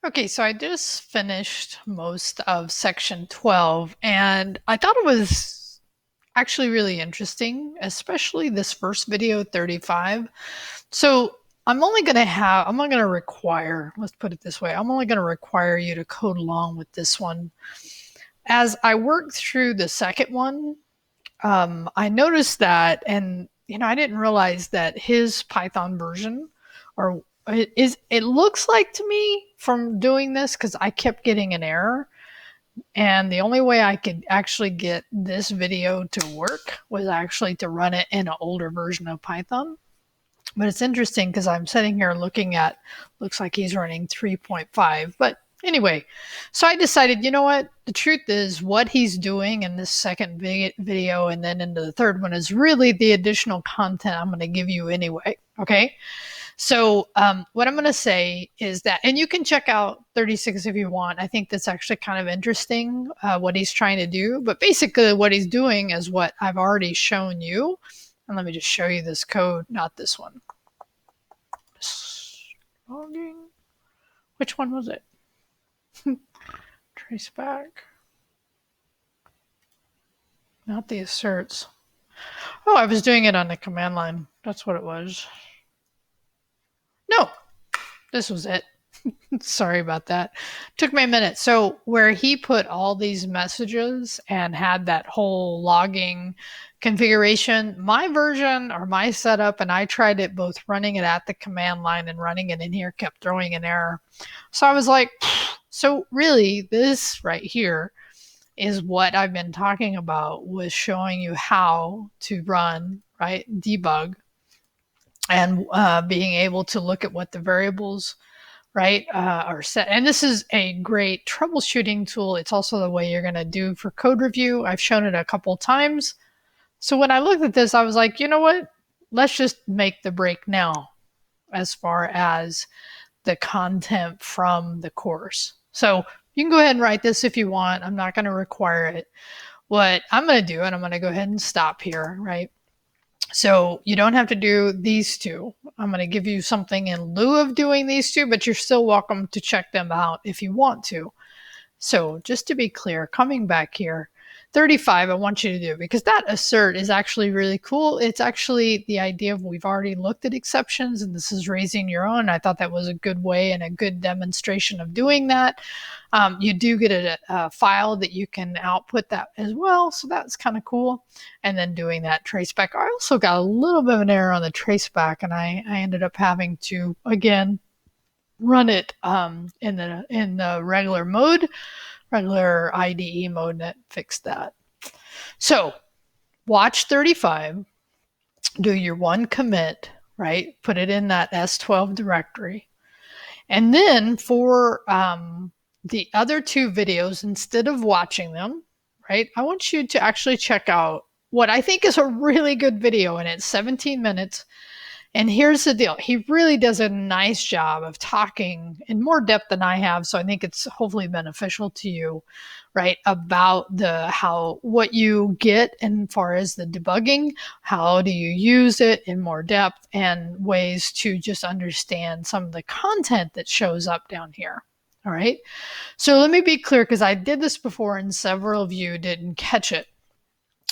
Okay, so I just finished most of section 12 and I thought it was actually really interesting, especially this first video 35. So I'm only going to require, let's put it this way, I'm only going to require you to code along with this one. As I worked through the second one, I noticed that, and I didn't realize that his Python version, or it looks like to me from doing this because I kept getting an error, and the only way I could actually get this video to work was actually to run it in an older version of Python. But it's interesting because I'm sitting here looking at, looks like he's running 3.5. But anyway, so I decided, you know what? The truth is, what he's doing in this second video and then into the third one is really the additional content I'm going to give you anyway. Okay. So what I'm going to say is that, and you can check out 36 if you want. I think that's actually kind of interesting what he's trying to do. But basically, what he's doing is what I've already shown you. And let me just show you this code, not this one. Logging. Which one was it? Trace back. Not the asserts. Oh, I was doing it on the command line. That's what it was. No, this was it. Sorry about that. Took me a minute. So where he put all these messages and had that whole logging configuration, my version or my setup, and I tried it both running it at the command line and running it in here, kept throwing an error. So I was like, so really this right here is what I've been talking about, was showing you how to run, right, debug, and being able to look at what the variables, right, are set. And this is a great troubleshooting tool. It's also the way you're going to do for code review. I've shown it a couple times. So when I looked at this, I was like, you know what? Let's just make the break now as far as the content from the course. So you can go ahead and write this if you want. I'm not going to require it. What I'm going to do, and I'm going to go ahead and stop here, right? So you don't have to do these two. I'm going to give you something in lieu of doing these two, but you're still welcome to check them out if you want to. So just to be clear, coming back here, 35 I want you to do, because that assert is actually really cool. It's actually the idea of, we've already looked at exceptions and this is raising your own. I thought that was a good way and a good demonstration of doing that. You do get a file that you can output that as well, so that's kind of cool. And then doing that traceback. I also got a little bit of an error on the traceback, and I ended up having to, again, run it in the regular mode, regular IDE mode, that fixed that. So watch 35, do your one commit, right? Put it in that S12 directory. And then for the other two videos, instead of watching them, right, I want you to actually check out what I think is a really good video, and it's 17 minutes. And here's the deal. He really does a nice job of talking in more depth than I have. So I think it's hopefully beneficial to you, right? About what you get as far as the debugging, how do you use it in more depth, and ways to just understand some of the content that shows up down here. All right. So let me be clear, because I did this before and several of you didn't catch it.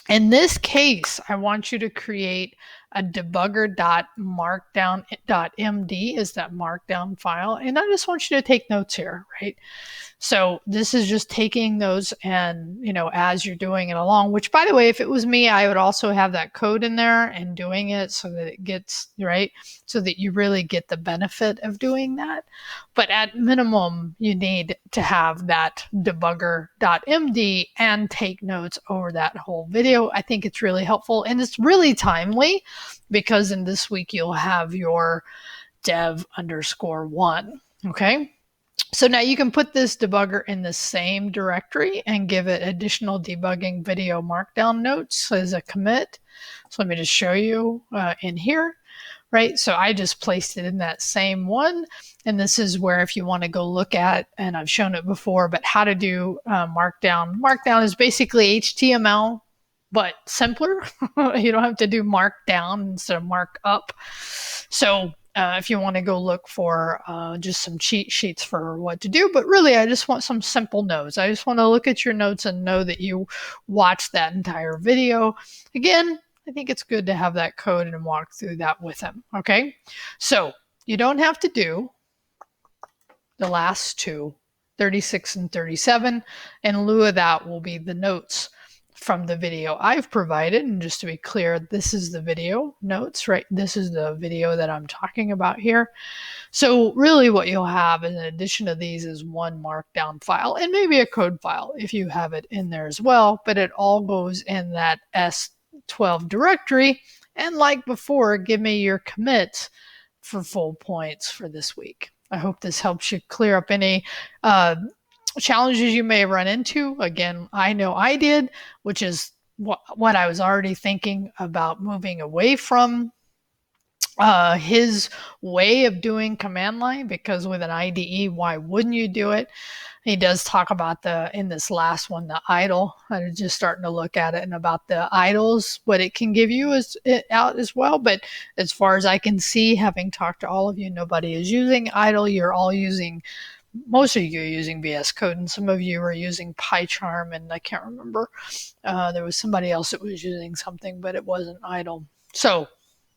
In this case, I want you to create a debugger.markdown.md is that markdown file. And I just want you to take notes here, right? So this is just taking those and, as you're doing it along, which, by the way, if it was me, I would also have that code in there and doing it so that it gets, right, so that you really get the benefit of doing that. But at minimum, you need to have that debugger.md and take notes over that whole video. I think it's really helpful, and it's really timely, because in this week you'll have your dev_1. Okay. So now you can put this debugger in the same directory and give it additional debugging video markdown notes as a commit. So let me just show you in here, right? So I just placed it in that same one. And this is where, if you want to go look at, and I've shown it before, but how to do markdown. Markdown is basically HTML, but simpler. You don't have to do markdown instead of markup. So if you want to go look for just some cheat sheets for what to do. But really, I just want some simple notes. I just want to look at your notes and know that you watched that entire video. Again, I think it's good to have that code and walk through that with him. Okay, so you don't have to do the last two, 36 and 37. In lieu of that will be the notes from the video I've provided. And just to be clear, this is the video notes, right? This is the video that I'm talking about here. So really what you'll have in addition to these is one markdown file and maybe a code file if you have it in there as well, but it all goes in that S12 directory. And like before, give me your commits for full points for this week. I hope this helps you clear up any challenges you may have run into. Again, I know I did, which is what I was already thinking about moving away from his way of doing command line, because with an IDE, why wouldn't you do it? He does talk about in this last one, the idle. I'm just starting to look at it and about the idles, what it can give you out as well. But as far as I can see, having talked to all of you, nobody is using idle. You're all using, most of you are using VS Code, and some of you are using PyCharm, and I can't remember. There was somebody else that was using something, but it wasn't idle. So,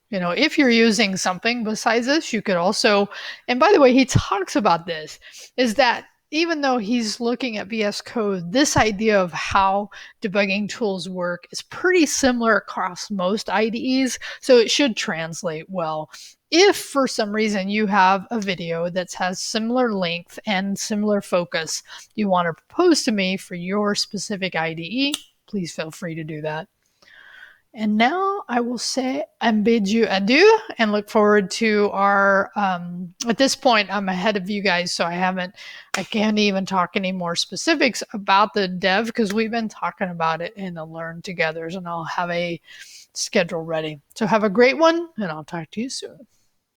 if you're using something besides this, you could also, and by the way, he talks about this, is that even though he's looking at VS Code, this idea of how debugging tools work is pretty similar across most IDEs, so it should translate well. If for some reason you have a video that has similar length and similar focus you want to propose to me for your specific IDE, please feel free to do that. And now I will say and bid you adieu and look forward to our, at this point, I'm ahead of you guys, so I can't even talk any more specifics about the dev because we've been talking about it in the Learn Togethers, and I'll have a schedule ready. So have a great one, and I'll talk to you soon.